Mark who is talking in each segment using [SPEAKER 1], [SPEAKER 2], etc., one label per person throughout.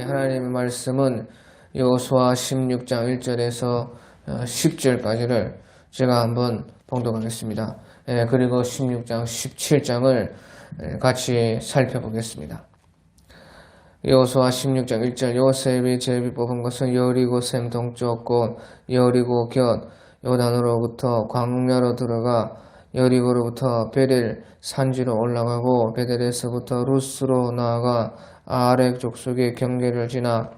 [SPEAKER 1] 하나님의 말씀은 여호수아 16장 1절에서 10절까지를 제가 한번 봉독하겠습니다. 그리고 16장 17장을 같이 살펴보겠습니다. 여호수아 16장 1절 요셉이 제비 뽑은 것은 여리고 샘 동쪽 곳 여리고 곁 요단으로부터 광야로 들어가 여리고로부터 베델 산지로 올라가고 베델에서부터 루스로 나아가 아렉 족속의 경계를 지나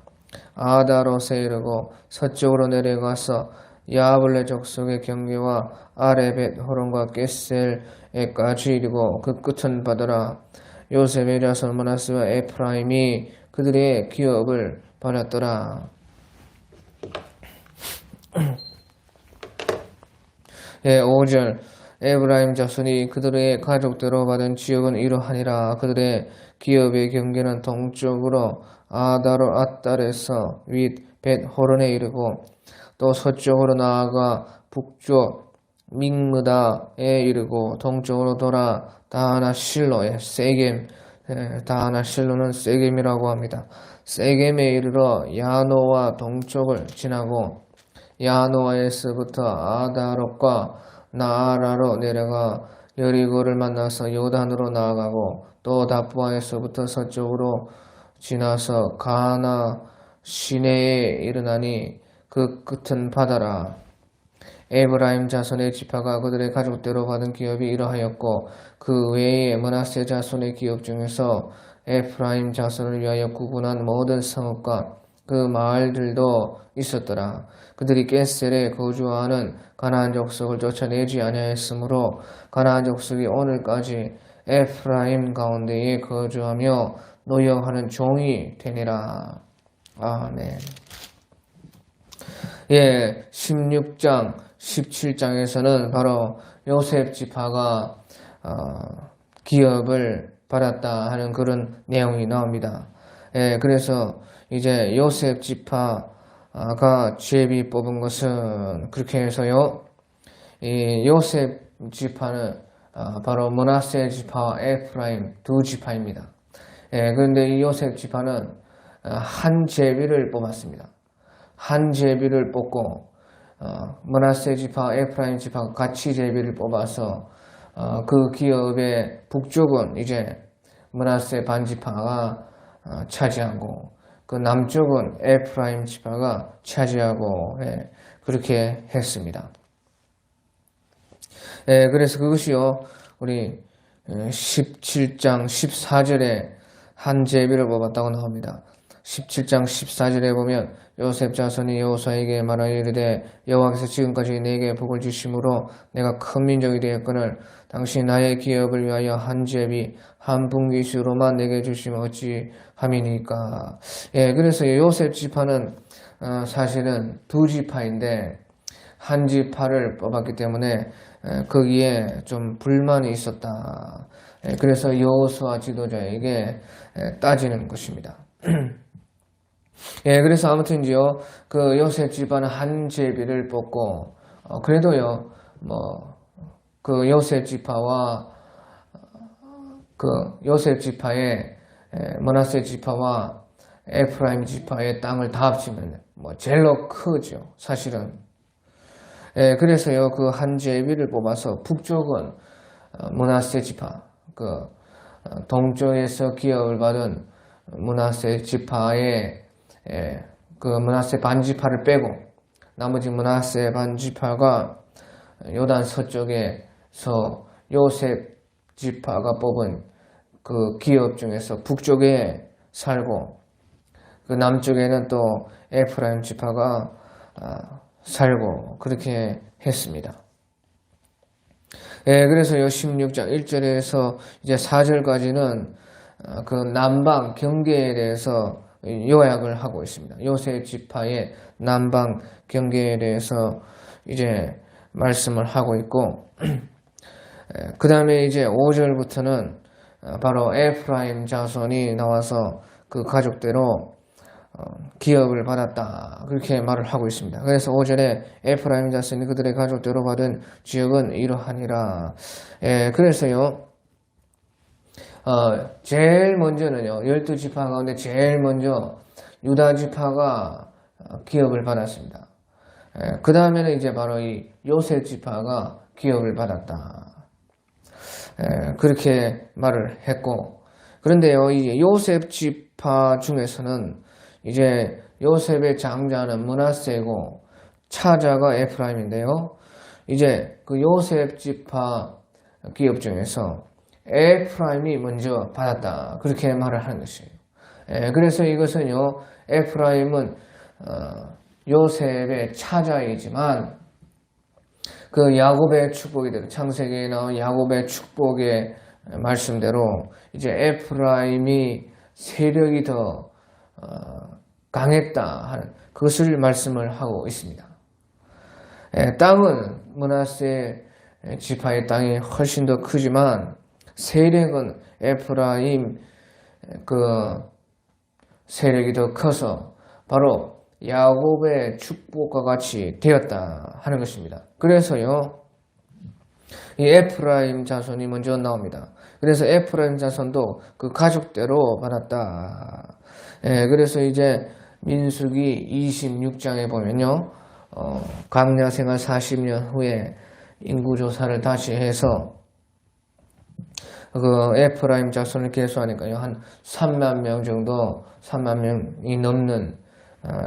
[SPEAKER 1] 아다롯에 이르고 서쪽으로 내려가서 야블레 족속의 경계와 아레벳 호론과 게셀에까지 이르고 그 끝은 바다라. 요셉의 자손 므낫세와 에프라임이 그들의 기업을 받았더라. 5절 에브라임 자손이 그들의 가족대로 받은 지역은 이러하니라. 그들의 기업의 경계는 동쪽으로 아다로 앗달에서 윗 벳호론에 이르고 또 서쪽으로 나아가 북쪽 믹므다에 이르고 동쪽으로 돌아 다하나 실로에 세겜, 다하나 실로는 세겜이라고 합니다. 세겜에 이르러 야노와 동쪽을 지나고 야노아에서부터 아다롯과 나아라로 내려가 여리고를 만나서 요단으로 나아가고 또 다부아에서부터 서쪽으로 지나서 가나 시내에 이르나니 그 끝은 바다라. 에브라임 자손의 지파가 그들의 가족대로 받은 기업이 이러하였고 그 외에 므낫세 자손의 기업 중에서 에프라임 자손을 위하여 구분한 모든 성읍과 그 마을들도 있었더라. 그들이 게셀에 거주하는 가나안 족속을 쫓아내지 아니하였으므로 가나안 족속이 오늘까지 에프라임 가운데에 거주하며 노역하는 종이 되니라. 아멘. 16장 17장에서는 바로 요셉 지파가 기업을 받았다 하는 그런 내용이 나옵니다. 그래서 이제 요셉 지파가 제비 뽑은 것은 그렇게 해서요. 이 요셉 지파는 바로 므낫세 지파와 에프라임 두 지파입니다. 그런데 이 요셉 지파는 한 제비를 뽑았습니다. 한 제비를 뽑고 므낫세 지파, 에프라임 지파가 같이 제비를 뽑아서 그 기업의 북쪽은 이제 므낫세 반지파가 차지하고 그 남쪽은 에프라임 지파가 차지하고 그렇게 했습니다. 그래서 그것이요 우리 17장 14절에 한 제비를 뽑았다고 나옵니다. 17장 14절에 보면 요셉 자손이 여호수아에게 말하여 이르되 여호와께서 지금까지 내게 복을 주심으로 내가 큰 민족이 되었거늘 당신 나의 기업을 위하여 한 제비 한 분깃으로만 내게 주시면 어찌함이니까. 그래서 요셉 지파는 사실은 두 지파인데 한 지파를 뽑았기 때문에 거기에 좀 불만이 있었다. 그래서 여호수아 지도자에게 따지는 것입니다. 그래서 아무튼지요, 그 요셉 집안은 한 제비를 뽑고, 그래도요, 그 요셉 지파와, 그 요셉 지파의, 므낫세 지파와 에프라임 지파의 땅을 다 합치면, 제일로 크죠, 사실은. 그래서요, 그 한 제비를 뽑아서 북쪽은 므낫세 지파, 그, 동쪽에서 기업을 받은 므낫세 지파의 그 므낫세 반지파를 빼고 나머지 므낫세 반지파가 요단 서쪽에서 요셉 지파가 뽑은 그 기업 중에서 북쪽에 살고 그 남쪽에는 또 에프라임 지파가 살고 그렇게 했습니다. 그래서 16장 1절에서 이제 4절까지는 그 남방 경계에 대해서 요약을 하고 있습니다. 요셉 지파의 남방 경계에 대해서 이제 말씀을 하고 있고, 그 다음에 이제 5절부터는 바로 에프라임 자손이 나와서 그 가족대로 기업을 받았다. 그렇게 말을 하고 있습니다. 그래서 5절에 에프라임 자손이 그들의 가족대로 받은 지역은 이러하니라. 그래서요, 제일 먼저는요, 12지파 가운데 제일 먼저 유다 지파가 기업을 받았습니다. 그 다음에는 이제 바로 이 요셉 지파가 기업을 받았다. 그렇게 말을 했고, 그런데요, 이 요셉 지파 중에서는 이제 요셉의 장자는 므낫세고 차자가 에프라임인데요. 이제 그 요셉 지파 기업 중에서 에프라임이 먼저 받았다. 그렇게 말을 하는 것이에요. 그래서 이것은요, 에프라임은 요셉의 차자이지만 그 야곱의 축복이대로 창세기에 나온 야곱의 축복의 말씀대로 이제 에프라임이 세력이 더 강했다 하는 그것을 말씀을 하고 있습니다. 땅은 므낫세 지파의 땅이 훨씬 더 크지만 세력은 에프라임 그 세력이 더 커서 바로 야곱의 축복과 같이 되었다 하는 것입니다. 그래서요, 이 에프라임 자손이 먼저 나옵니다. 그래서 에프라임 자손도 그 가족대로 받았다. 그래서 이제 민수기 26장에 보면요, 광야 생활 40년 후에 인구조사를 다시 해서 그 에프라임 자손을 계수하니까요, 한 3만 명 정도, 3만 명이 넘는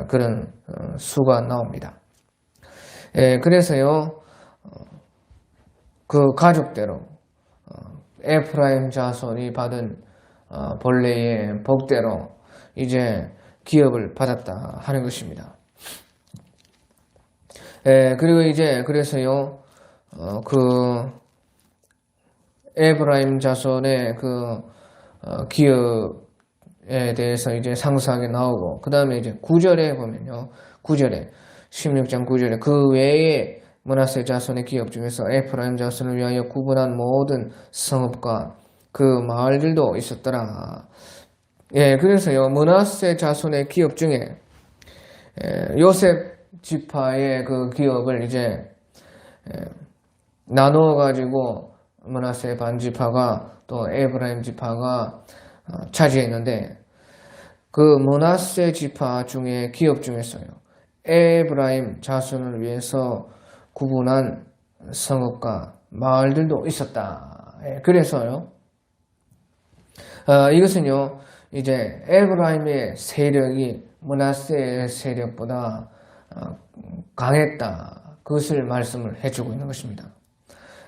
[SPEAKER 1] 그런 수가 나옵니다. 그래서요, 그 가족대로 에프라임 자손이 받은 본래의 복대로 이제 기업을 받았다 하는 것입니다. 그리고 이제 그래서요, 그 에프라임 자손의 그 기업에 대해서 이제 상세하게 나오고, 그 다음에 이제 9절에 보면요, 9절에 16장 9절에 그 외에 므낫세 자손의 기업 중에서 에프라임 자손을 위하여 구분한 모든 성읍과 그 마을들도 있었더라. 그래서요, 므낫세 자손의 기업 중에 요셉 지파의 그 기업을 이제 나누어 가지고 므낫세 반지파가 또 에프라임 지파가 차지했는데, 그 므낫세 지파 중에 기업 중에서요, 에프라임 자손을 위해서 구분한 성읍과 마을들도 있었다. 그래서요, 이것은요, 이제 에프라임의 세력이 므낫세의 세력보다 강했다. 그것을 말씀을 해주고 있는 것입니다.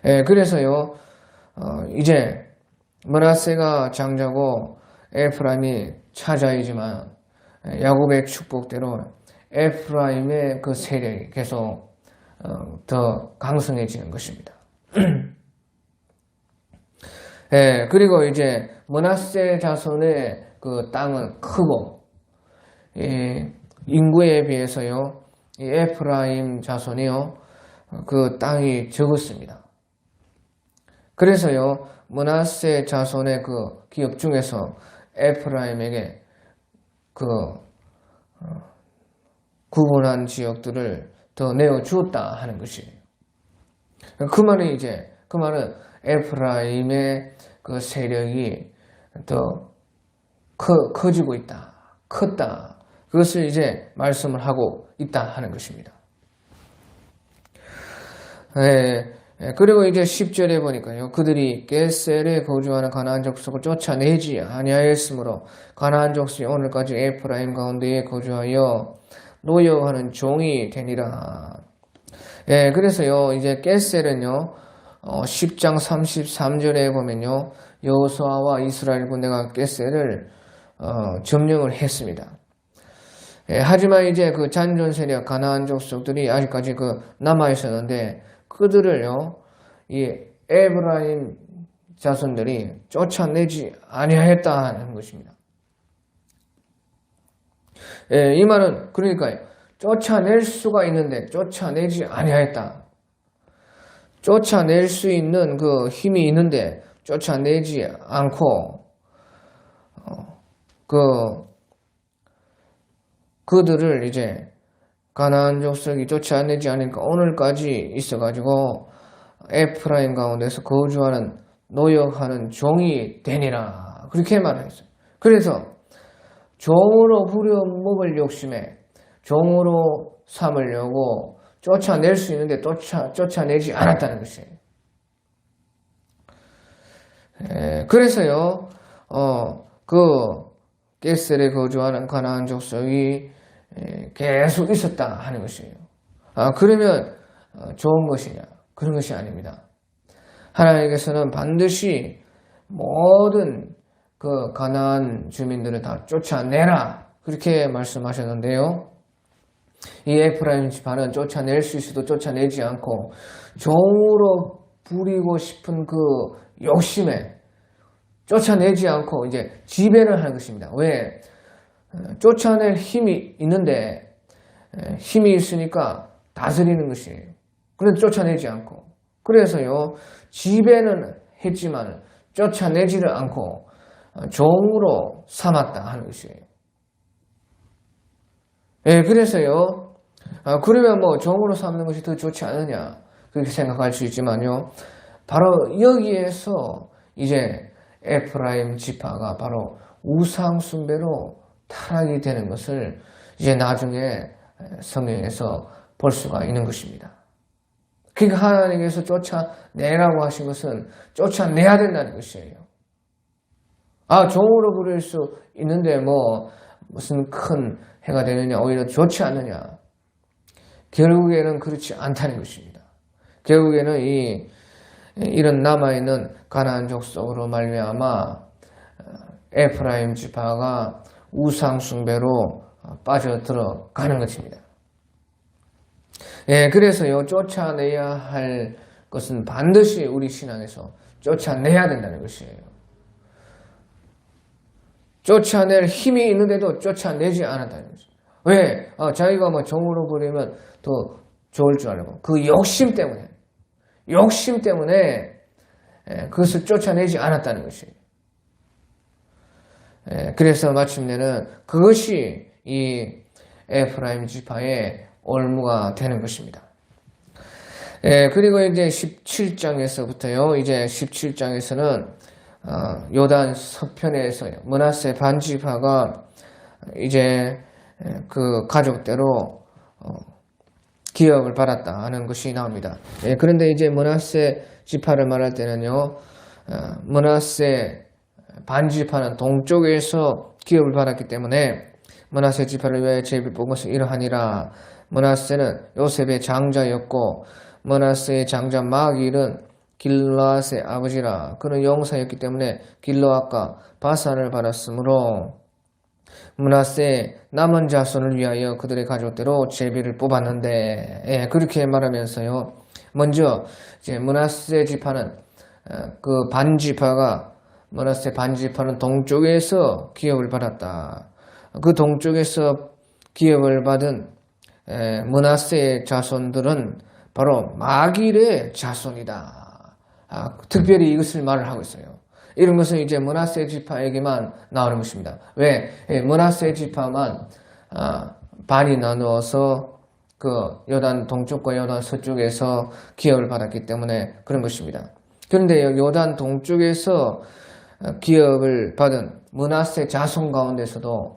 [SPEAKER 1] 그래서요, 이제 므낫세가 장자고 에프라임이 차자이지만 야곱의 축복대로 에프라임의 그 세력이 계속 더 강성해지는 것입니다. 그리고 이제 므낫세 자손의 그 땅은 크고 인구에 비해서요, 이 에프라임 자손이요, 그 땅이 적었습니다. 그래서요, 므낫세 자손의 그 기업 중에서 에프라임에게 그 구분한 지역들을 더 내어 주었다 하는 것이에요. 그 말은 에프라임의 그 세력이 더 커지고 있다, 컸다. 그것을 이제 말씀을 하고 있다 하는 것입니다. 그리고 이제 10절에 보니까요, 그들이 게셀에 거주하는 가나안 족속을 쫓아내지 아니하였으므로 가나안 족속이 오늘까지 에프라임 가운데에 거주하여 노여하는 종이 되니라. 그래서요, 이제 게셀은요, 10장 33절에 보면요, 여호수아와 이스라엘 군대가 게셀을 점령을 했습니다. 하지만 이제 그 잔존 세력 가나안 족속들이 아직까지 그 남아 있었는데, 그들을요, 이 에브라임 자손들이 쫓아내지 아니하였다는 것입니다. 이 말은 그러니까 쫓아낼 수가 있는데 쫓아내지 아니하였다. 쫓아낼 수 있는 그 힘이 있는데 쫓아내지 않고 그들을 이제 가나안 족속이 쫓아내지 않으니까 오늘까지 있어가지고 에프라임 가운데서 거주하는 노역하는 종이 되니라. 그렇게 말했어요. 그래서 종으로 부려먹을 욕심에 종으로 삼으려고 쫓아낼 수 있는데 쫓아내지 않았다는 것이에요. 그래서요, 그 게셀에 거주하는 가나안 족속이 계속 있었다 하는 것이에요. 그러면 좋은 것이냐? 그런 것이 아닙니다. 하나님께서는 반드시 모든 그 가나안 주민들을 다 쫓아내라 그렇게 말씀하셨는데요. 이 에프라임 지파는 쫓아낼 수 있어도 쫓아내지 않고 종으로 부리고 싶은 그 욕심에 쫓아내지 않고 이제 지배를 하는 것입니다. 왜? 쫓아낼 힘이 있는데 힘이 있으니까 다스리는 것이에요. 그런데 쫓아내지 않고 그래서요 지배는 했지만 쫓아내지를 않고 종으로 삼았다 하는 것이에요. 그래서요 그러면 뭐 종으로 삼는 것이 더 좋지 않느냐 그렇게 생각할 수 있지만요 바로 여기에서 이제 에프라임 지파가 바로 우상 숭배로 타락이 되는 것을 이제 나중에 성경에서 볼 수가 있는 것입니다. 그러니까 하나님께서 쫓아내라고 하신 것은 쫓아내야 된다는 것이에요. 종으로 부릴 수 있는데 뭐 무슨 큰 해가 되느냐 오히려 좋지 않느냐 결국에는 그렇지 않다는 것입니다. 결국에는 이런 남아있는 가나안 족속으로 말미암아 에프라임 지파가 우상 숭배로 빠져들어가는 것입니다. 그래서요 쫓아내야 할 것은 반드시 우리 신앙에서 쫓아내야 된다는 것이에요. 쫓아낼 힘이 있는데도 쫓아내지 않았다는 거죠. 왜? 자기가 뭐 종으로 부리면 더 좋을 줄 알고 그 욕심 때문에 그것을 쫓아내지 않았다는 것이에요. 그래서 마침내는 그것이 이 에프라임 지파의 올무가 되는 것입니다. 그리고 이제 17장에서부터요, 이제 17장에서는 요단 서편에서요, 므낫세 반지파가 이제 그 가족대로 기업을 받았다 하는 것이 나옵니다. 그런데 이제 므낫세 지파를 말할 때는요, 므낫세 반지파는 동쪽에서 기업을 받았기 때문에 므낫세 지파를 위하여 제비 뽑은 것은 이러하니라. 므낫세는 요셉의 장자였고 므낫세의 장자 마길은 길르앗의 아버지라. 그는 용사였기 때문에 길르앗과 바산을 받았으므로 므낫세의 남은 자손을 위하여 그들의 가족대로 제비를 뽑았는데, 그렇게 말하면서요. 먼저 이제 므낫세 지파는 그 반지파가 므낫세 반지파는 동쪽에서 기업을 받았다. 그 동쪽에서 기업을 받은 므낫세의 자손들은 바로 마길의 자손이다. 특별히 이것을 말을 하고 있어요. 이런 것은 이제 므낫세 지파에게만 나오는 것입니다. 왜? 므낫세 지파만 반이 나누어서 그 요단 동쪽과 요단 서쪽에서 기업을 받았기 때문에 그런 것입니다. 그런데 요단 동쪽에서 기업을 받은 므낫세 자손 가운데서도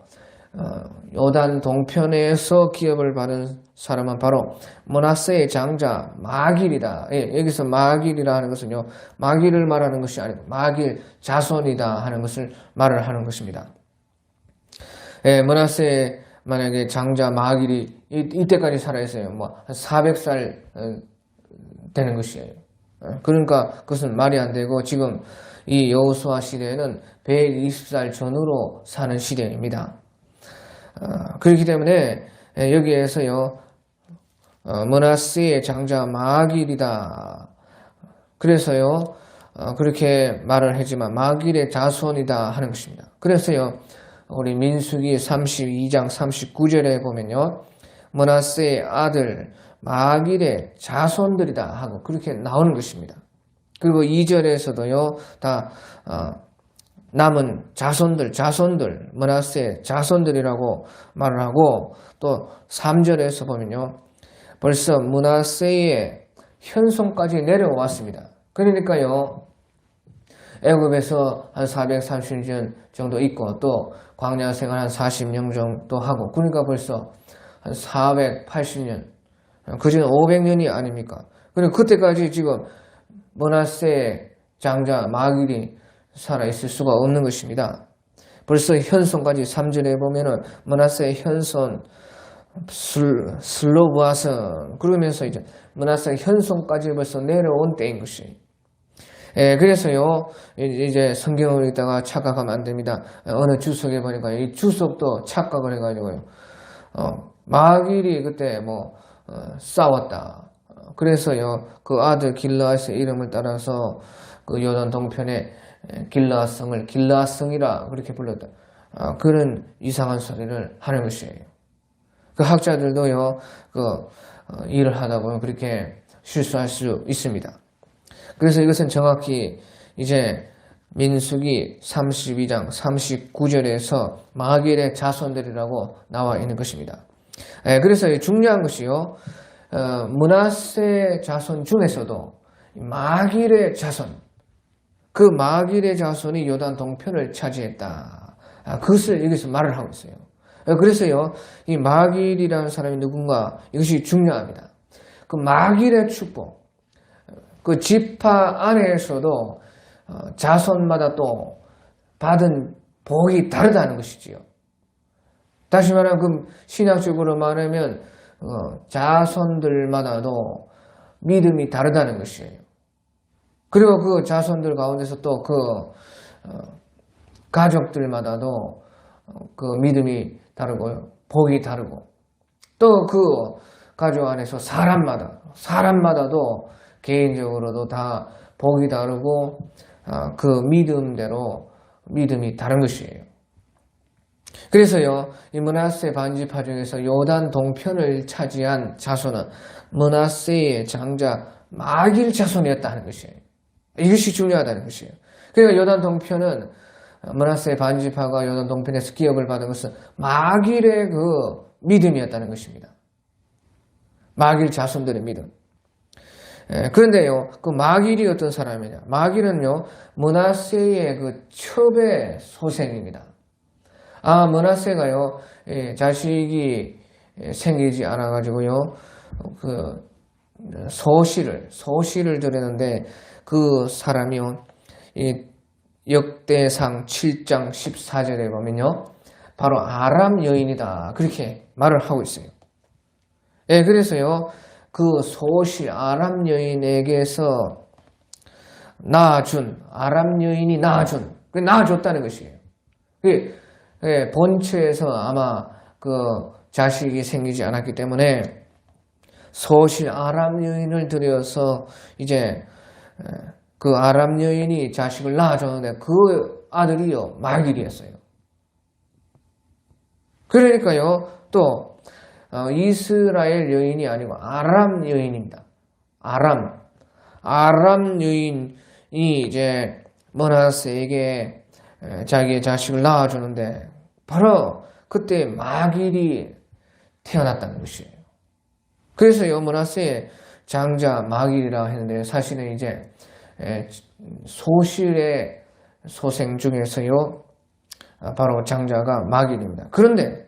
[SPEAKER 1] 요단 동편에서 기업을 받은 사람은 바로 므낫세의 장자 마길이다. 여기서 마길이라 하는 것은요, 마길을 말하는 것이 아니고 마길 자손이다 하는 것을 말을 하는 것입니다. 므낫세 만약에 장자 마길이 이때까지 살아있어요. 뭐 400살 되는 것이에요. 그러니까 그것은 말이 안 되고 지금 이 여호수아 시대에는 120살 전후로 사는 시대입니다. 그렇기 때문에 여기에서요 므낫세의 장자 마길이다. 그래서요 그렇게 말을 하지만 마길의 자손이다 하는 것입니다. 그래서요 우리 민수기 32장 39절에 보면요 므낫세의 아들 마길의 자손들이다 하고 그렇게 나오는 것입니다. 그리고 2절에서도요 다 남은 자손들 므낫세 자손들이라고 말을 하고 또 3절에서 보면요 벌써 므낫세의 현손까지 내려왔습니다. 그러니까요 애굽에서 한 430년 정도 있고 또 광야 생활 한 40년 정도 하고 그러니까 벌써 한 480년 그전 500년이 아닙니까? 그리고 그때까지 지금 므낫세 장자 마길이 살아있을 수가 없는 것입니다. 벌써 현손까지 3절에 보면은 므낫세 현손 슬로브아선 그러면서 이제 므낫세 현손까지 벌써 내려온 때인 것이. 그래서요 이제 성경을 읽다가 착각하면 안 됩니다. 어느 주석에 보니까 이 주석도 착각을 해가지고요. 마길이 그때 싸웠다. 그래서요 그 아들 길르앗의 이름을 따라서 그 요단 동편에 길르앗성을 길르앗성이라 그렇게 불렀다. 그런 이상한 소리를 하는 것이에요. 그 학자들도요 일을 하다 보면 그렇게 실수할 수 있습니다. 그래서 이것은 정확히 이제 민수기 32장 39절에서 마길의 자손들이라고 나와 있는 것입니다. 그래서 중요한 것이요 므낫세 자손 중에서도 마길의 자손 그 마길의 자손이 요단 동편을 차지했다. 그것을 여기서 말을 하고 있어요. 그래서요 이 마길이라는 사람이 누군가 이것이 중요합니다. 그 마길의 축복 그 지파 안에서도 자손마다 또 받은 복이 다르다는 것이지요. 다시 말하면 그 신학적으로 말하면 자손들마다도 믿음이 다르다는 것이에요. 그리고 그 자손들 가운데서 또 그 가족들마다도 그 믿음이 다르고요. 복이 다르고 또 그 가족 안에서 사람마다도 개인적으로도 다 복이 다르고 그 믿음대로 믿음이 다른 것이에요. 그래서요 이 므낫세 반지파 중에서 요단 동편을 차지한 자손은 므낫세의 장자 마길 자손이었다는 것이에요. 이것이 중요하다는 것이에요. 그러니까 요단 동편은 므낫세 반지파가 요단 동편에서 기업을 받은 것은 마길의 그 믿음이었다는 것입니다. 마길 자손들의 믿음. 그런데요, 그 마길이 어떤 사람이냐? 마길은요, 므낫세의 그 첩의 소생입니다. 므낫세가요, 자식이 생기지 않아가지고요, 그 소시를 드렸는데 그 사람이요, 이 역대상 7장 14절에 보면요, 바로 아람 여인이다. 그렇게 말을 하고 있어요. 그래서요, 그 소시 아람 여인에게서 아람 여인이 낳아줬다는 것이에요. 본처에서 아마 그 자식이 생기지 않았기 때문에 소시 아람 여인을 들여서 이제 그 아람 여인이 자식을 낳아줬는데 그 아들이요 마길이었어요. 그러니까요 또 이스라엘 여인이 아니고 아람 여인입니다. 아람 여인이 이제 므낫세에게 자기의 자식을 낳아주는데 바로 그때 마길이 태어났다는 것이에요. 그래서요 므낫세의 장자 마길이라고 했는데 사실은 이제 소실의 소생 중에서요 바로 장자가 마길입니다. 그런데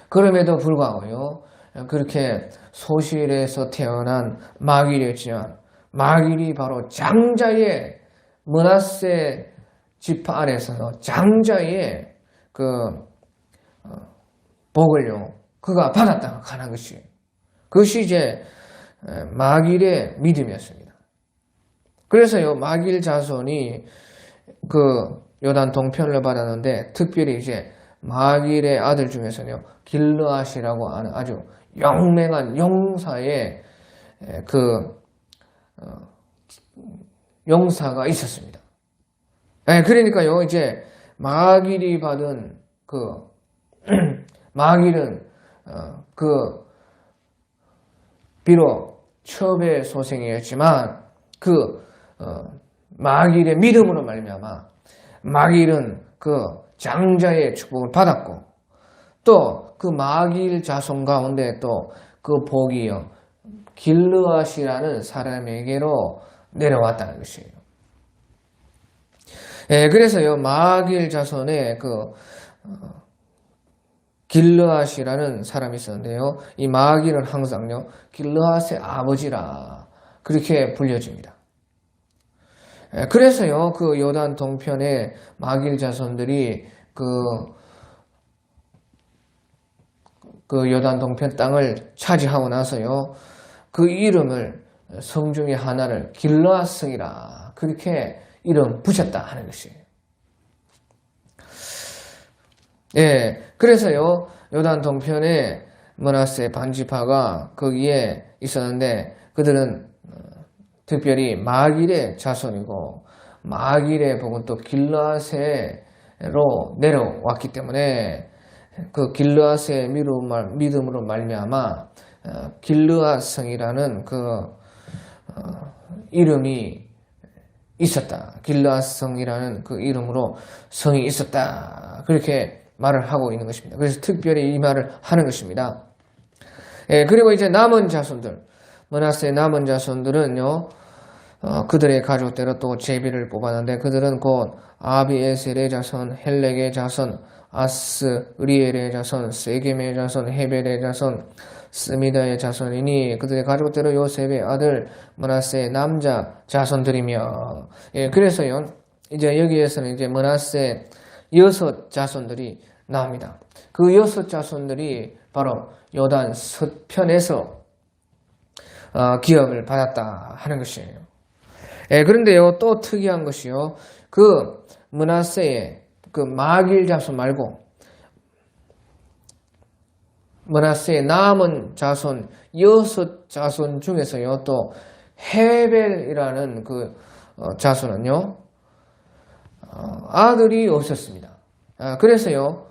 [SPEAKER 1] 그럼에도 불구하고요 그렇게 소실에서 태어난 마길이었지만 마길이 바로 장자의 므낫세 지파 안에서 장자의 그 복을요 그가 받았다고 하는 것이에요. 그것이 이제 마길의 믿음이었습니다. 그래서요 마길 자손이 그 요단 동편을 받았는데 특별히 이제 마길의 아들 중에서는요 길르앗이라고 하는 아주 영맹한 용사의 그 용사가 있었습니다. 그러니까요 이제 마길이 받은 그 마길은 그 비록 첩의 소생이었지만 그 마길의 믿음으로 말미암아 마길은 그 장자의 축복을 받았고 또 그 마길 자손 가운데 또 그 복이요 길르앗이라는 사람에게로 내려왔다는 것이에요. 예, 그래서요, 마길 자손의 길르앗이라는 사람이 있었는데요. 이 마길은 항상요, 길르앗의 아버지라 그렇게 불려집니다. 예, 그래서요, 그 요단 동편의 마길 자손들이 그 요단 동편 땅을 차지하고 나서요, 그 이름을 성 중에 하나를 길르앗 성이라 그렇게 이름 붙였다 하는 것이에요. 예, 그래서요, 요단 동편에 므낫세 반지파가 거기에 있었는데 그들은 특별히 마길의 자손이고 마길의 복은 또 길르앗으로 내려왔기 때문에 그 길르앗의 믿음으로 말미암아 길르앗 성이라는 이름이 있었다. 길르앗 성이라는 그 이름으로 성이 있었다. 그렇게 말을 하고 있는 것입니다. 그래서 특별히 이 말을 하는 것입니다. 예, 그리고 이제 남은 자손들, 므낫세의 남은 자손들은요, 그들의 가족대로 또 제비를 뽑았는데 그들은 곧 아비에셀의 자손, 헬렉의 자손, 아스리엘의 자손, 세겜의 자손, 헤벨의 자손, 스미다의 자손이니 그들의 가족대로 요셉의 아들 므낫세의 남자 자손들이며, 예, 그래서요, 이제 여기에서는 이제 므낫세 6 자손들이 나옵니다. 그 6 자손들이 바로 요단 서편에서 기업을 받았다 하는 것이에요. 예, 그런데요, 또 특이한 것이요, 그 므낫세의 그 마길 자손 말고 므낫세의 남은 자손 6 자손 중에서요, 또 헤벨이라는 그 자손은요, 아들이 없었습니다. 그래서요,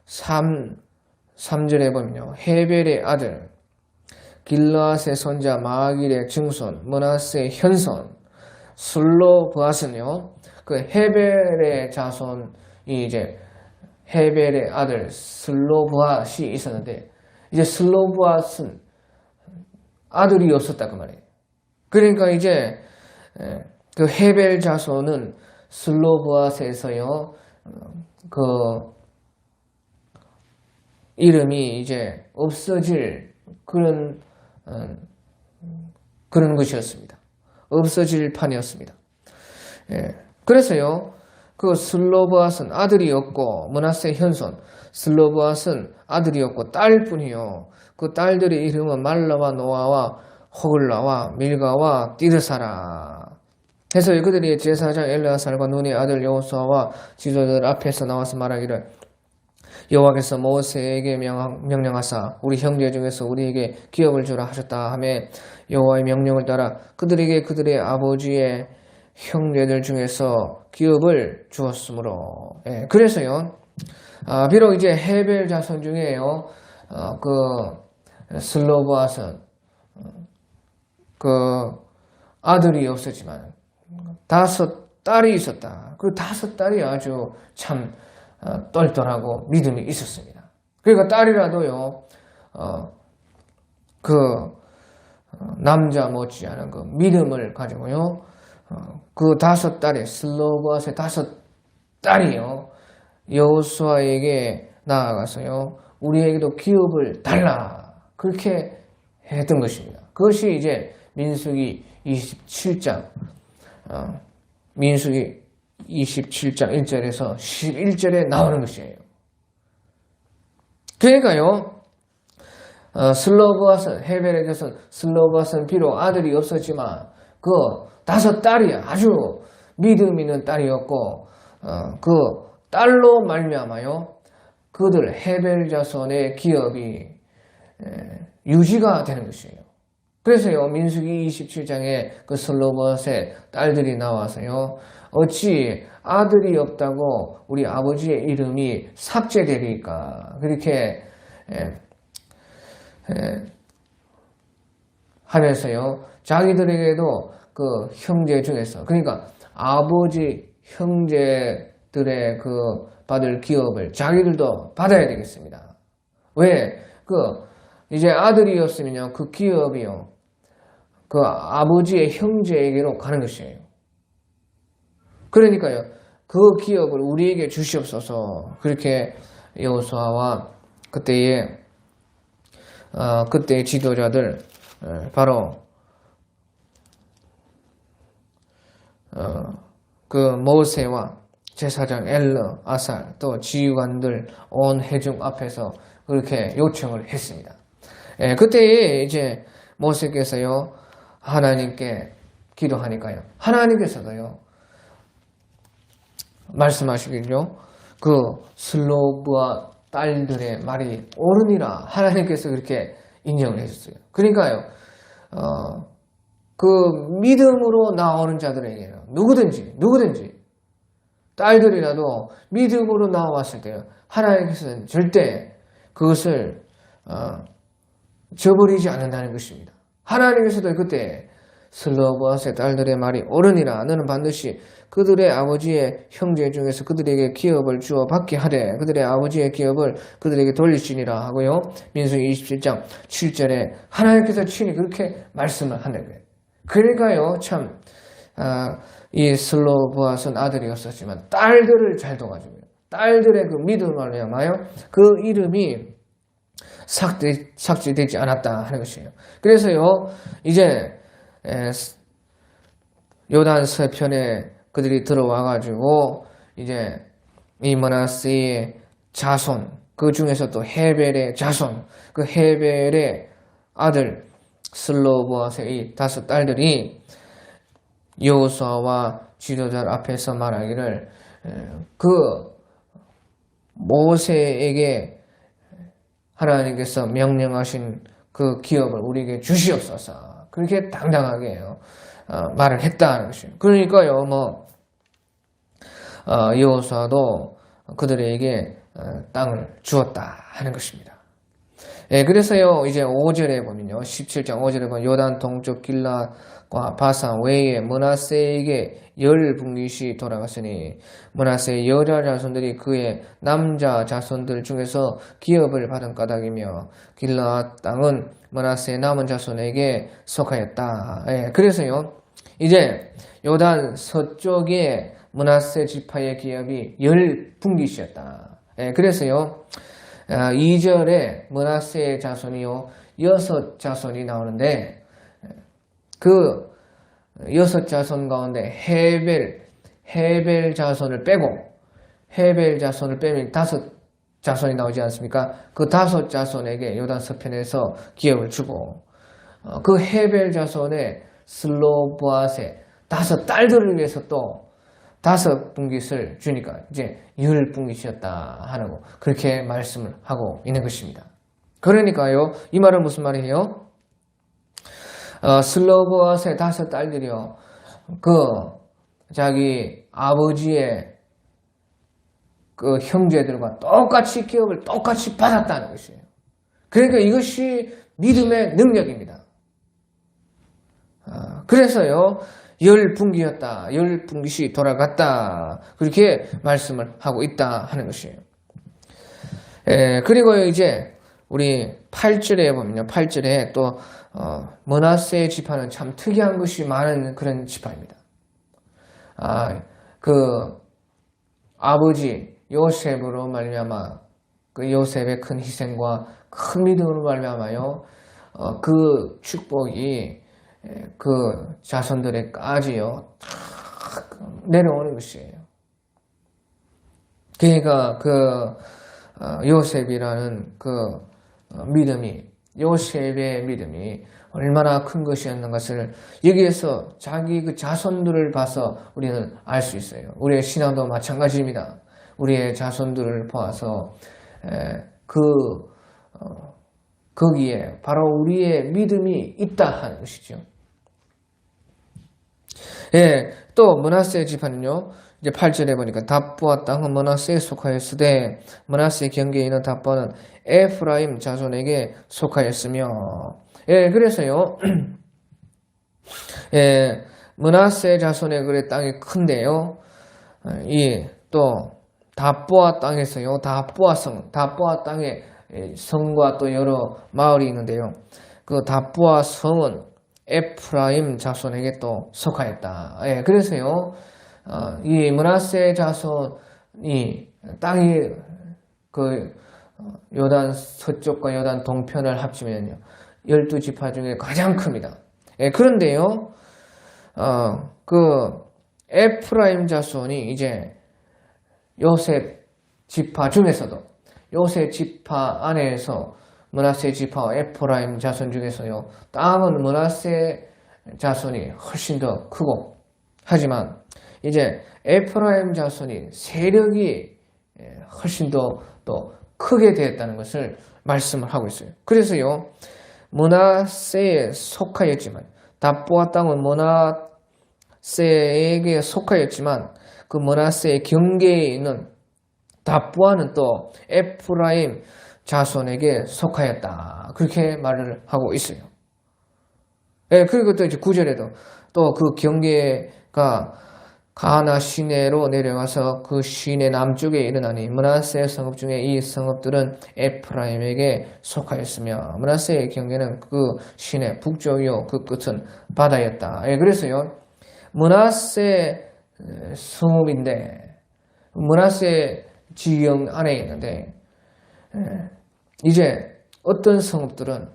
[SPEAKER 1] 3절에 보면요, 헤벨의 아들, 길르앗의 손자 마길의 증손, 므낫세의 현손, 슬로브앗은요, 그 헤벨의 자손이 이제 헤벨의 아들 슬로브앗이 있었는데, 이제 슬로브앗은 아들이 없었다 그 말이에요. 그러니까 이제 그 헤벨 자손은 슬로브앗에서요, 그 이름이 이제 없어질 그런 것이었습니다. 없어질 판이었습니다. 예. 그래서요, 그 슬로브앗은 아들이 없고, 므낫세 현손, 슬로브앗은 아들이 없고 딸뿐이요. 그 딸들의 이름은 말라와 노아와 호글라와 밀가와 띠르사라. 그래서 그들이 제사장 엘르아살과 눈의 아들 여호수아와 지도자들 앞에서 나와서 말하기를, 여호와께서 모세에게 명령하사 우리 형제 중에서 우리에게 기업을 주라 하셨다 하며 여호와의 명령을 따라 그들에게 그들의 아버지의 형제들 중에서 기업을 주었으므로. 예, 그래서요, 비록 이제 헤벨 자손 중에요, 그 슬로브앗은 그 아들이 없었지만 5 딸이 있었다. 그 5 딸이 아주 참 똘똘하고 믿음이 있었습니다. 그러니까 딸이라도요, 남자 못지않은 그 믿음을 가지고요, 그 5 딸의 슬로브앗의 5 딸이요, 여호수아에게 나아가서요, 우리에게도 기업을 달라 그렇게 했던 것입니다. 그것이 이제 민수기 27장 민수기 27장 1절에서 11절에 나오는 것이에요. 그러니까요, 슬로브앗은, 헤벨에 대해서 슬로브앗은 비록 아들이 없었지만 그 5 딸이 아주 믿음 있는 딸이었고, 그 딸로 말미암아요, 그들 헤벨 자손의 기업이 유지가 되는 것이에요. 그래서요, 민수기 27장에 그 슬로브앗의 딸들이 나와서요, 어찌 아들이 없다고 우리 아버지의 이름이 삭제되리까 그렇게 하면서요, 자기들에게도 그 형제 중에서, 그러니까 아버지 형제들의 그 받을 기업을 자기들도 받아야 되겠습니다. 왜? 이제 아들이 없으면요, 그 기업이요, 그 아버지의 형제에게로 가는 것이에요. 그러니까요, 그 기업을 우리에게 주시옵소서. 그렇게 여호수아와 그때의 지도자들 바로 그 모세와 제사장 엘르, 아살 또 지휘관들 온 회중 앞에서 그렇게 요청을 했습니다. 그때에 이제 모세께서요 하나님께 기도하니까요 하나님께서도요 말씀하시기로 그 슬로브와 딸들의 말이 옳으니라 하나님께서 그렇게 인정을 해줬어요. 그러니까요 그 믿음으로 나오는 자들에게는 누구든지 딸들이라도 믿음으로 나왔을 때 하나님께서는 절대 그것을 저버리지 않는다는 것입니다. 하나님께서도 그때 슬로브아스의 딸들의 말이 옳으니라 너는 반드시 그들의 아버지의 형제 중에서 그들에게 기업을 주어 받게 하되 그들의 아버지의 기업을 그들에게 돌리시니라 하고요. 민수기 27장 7절에 하나님께서 친히 그렇게 말씀을 하는 거예요. 그러니까요 참 이 슬로브아스는 아들이었었지만 딸들을 잘 도와주며 딸들의 그 믿음을 말미암아요 그 이름이 삭제되지 않았다 하는 것이에요. 그래서요 이제 요단 서편에 그들이 들어와가지고 이제 이 므낫세의 자손 그 중에서 또 헤벨의 자손 그 헤벨의 아들 슬로브아스의 이 5 딸들이 여호수아와 지도자 앞에서 말하기를 그 모세에게 하나님께서 명령하신 그 기업을 우리에게 주시옵소서 그렇게 당당하게 말을 했다는 것이에요. 그러니까요 여호수아도 그들에게 땅을 주었다 하는 것입니다. 그래서요 이제 5절에 보면요 17장 5절에 보면 요단 동쪽 길앗과 바산 외에 므낫세에게 10분깃이 돌아갔으니 므낫세의 여자 자손들이 그의 남자 자손들 중에서 기업을 받은 까닭이며 길앗 땅은 므낫세의 남은 자손에게 속하였다. 그래서요 이제 요단 서쪽에 므낫세 지파의 기업이 10분깃이었다. 그래서요 2절에 므낫세의 자손이요 6자손이 나오는데 그 6자손 가운데 헤벨 자손을 빼고 헤벨 자손을 빼면 5자손이 나오지 않습니까? 그 5자손에게 요단 서편에서 기업을 주고 그 헤벨 자손의 슬로브아스의 5 딸들을 위해서 또 5분깃을 주니까 이제 10분깃이었다 하고 그렇게 말씀을 하고 있는 것입니다. 그러니까요 이 말은 무슨 말이에요? 슬로브아스의 5 딸들이요 그 자기 아버지의 그 형제들과 똑같이 기업을 똑같이 받았다는 것이에요. 그러니까 이것이 믿음의 능력입니다. 그래서요 10분기였다. 10분깃이 돌아갔다. 그렇게 말씀을 하고 있다 하는 것이에요. 그리고 이제 우리 8절에 보면요. 8절에 또 므낫세 지파는 참 특이한 것이 많은 그런 지파입니다. 그 아버지 요셉으로 말미암아 그 요셉의 큰 희생과 큰 믿음으로 말미암아요. 그 축복이 그 자손들에까지요 내려오는 것이에요. 그러니까 그 요셉이라는 그 요셉의 믿음이 얼마나 큰 것이었는 것을 여기에서 자기 그 자손들을 봐서 우리는 알 수 있어요. 우리의 신앙도 마찬가지입니다. 우리의 자손들을 보아서 거기에 바로 우리의 믿음이 있다 하는 것이죠. 또 므낫세 지파는요. 이제 8절에 보니까 답보아 땅은 므낫세에 속하였으되 므낫세 경계에 있는 답보아는 에프라임 자손에게 속하였으며 그래서요. 므낫세 자손의 그래 땅이 큰데요. 이 또 답보아 땅에서요. 답보아 땅에 성과 또 여러 마을이 있는데요. 그 답보아 성은 에프라임 자손에게 또 속하였다. 그래서요. 이 므낫세 자손이 땅이 그 요단 서쪽과 요단 동편을 합치면요 12지파 중에 가장 큽니다. 예, 그런데요 그 에프라임 자손이 이제 요셉 지파 중에서도 요셉 지파 안에서 므낫세 지파와 에프라임 자손 중에서요 땅은 므낫세 자손이 훨씬 더 크고 하지만 이제 에프라임 자손이 세력이 훨씬 더 또 크게 되었다는 것을 말씀을 하고 있어요. 그래서요 므낫세에 속하였지만 답보아 땅은 므낫세에게 속하였지만 그 므낫세의 경계에 있는 답보아는 또 에프라임 자손에게 속하였다. 그렇게 말을 하고 있어요. 예, 그리고 또 이제 9절에도 또 그 경계가 가나 시내로 내려와서 그 시내 남쪽에 이르나니 므낫세 성읍 중에 이 성읍들은 에프라임에게 속하였으며 므낫세의 경계는 그 시내 북쪽이요 그 끝은 바다였다. 예, 그래서요 므낫세 성읍인데 므낫세 지형 안에 있는데 이제 어떤 성읍들은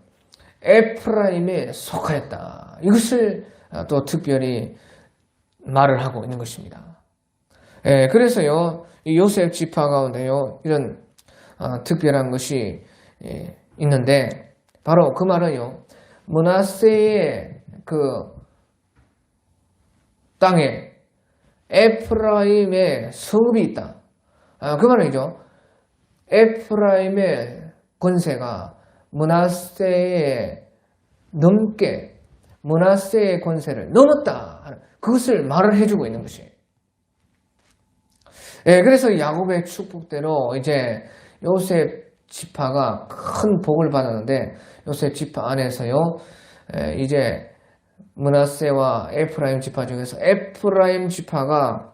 [SPEAKER 1] 에프라임에 속하였다. 이것을 또 특별히 말을 하고 있는 것입니다. 예, 그래서요, 이 요셉 지파 가운데요, 이런 특별한 것이 있는데, 바로 그 말은요, 므낫세의 그 땅에 에프라임의 성읍이 있다. 그 말이죠. 에프라임의 권세가 므낫세의 넘게 므낫세의 권세를 넘었다. 그것을 말을 해주고 있는 것이에요. 예, 그래서 야곱의 축복대로 이제 요셉 지파가 큰 복을 받았는데 요셉 지파 안에서요 이제 므낫세와 에프라임 지파 중에서 에프라임 지파가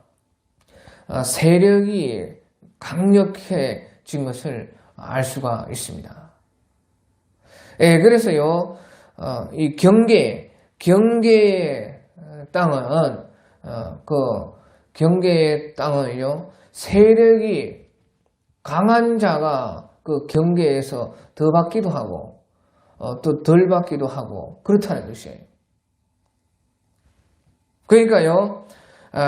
[SPEAKER 1] 세력이 강력해진 것을 알 수가 있습니다. 예, 그래서요 이 경계의 땅은 그 경계의 땅은요 세력이 강한 자가 그 경계에서 더 받기도 하고 또 덜 받기도 하고 그렇다는 것이에요. 그러니까요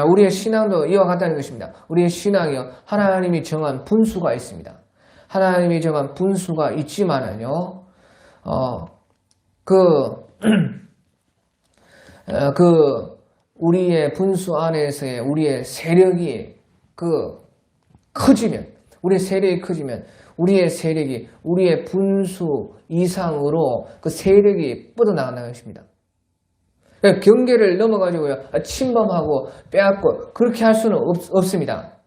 [SPEAKER 1] 우리의 신앙도 이와 같다는 것입니다. 우리의 신앙이요 하나님이 정한 분수가 있습니다. 하나님이 정한 분수가 있지만은요 우리의 분수 안에서의 우리의 세력이 커지면, 우리의 세력이 커지면, 우리의 세력이 우리의 분수 이상으로 그 세력이 뻗어나간다는 것입니다. 그러니까 경계를 넘어가지고요, 침범하고 빼앗고, 그렇게 할 수는 없습니다.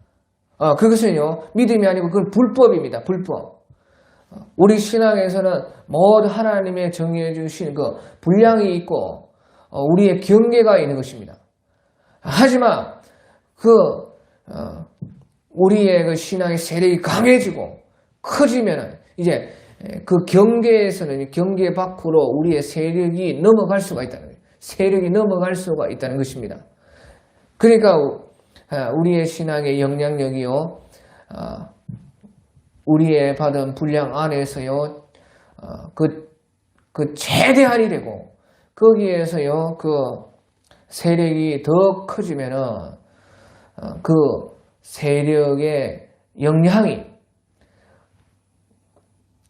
[SPEAKER 1] 그것은요, 믿음이 아니고 그건 불법입니다, 불법. 우리 신앙에서는 모두 하나님의 정해 주신 그 분량이 있고 우리의 경계가 있는 것입니다. 하지만 우리의 그 신앙의 세력이 강해지고 커지면은 이제 그 경계에서는 경계 밖으로 우리의 세력이 넘어갈 수가 있다는 거예요. 세력이 넘어갈 수가 있다는 것입니다. 그러니까 우리의 신앙의 영향력이요 우리의 받은 분량 안에서요 그 최대한이 되고 거기에서요 그 세력이 더 커지면은 그 세력의 영향이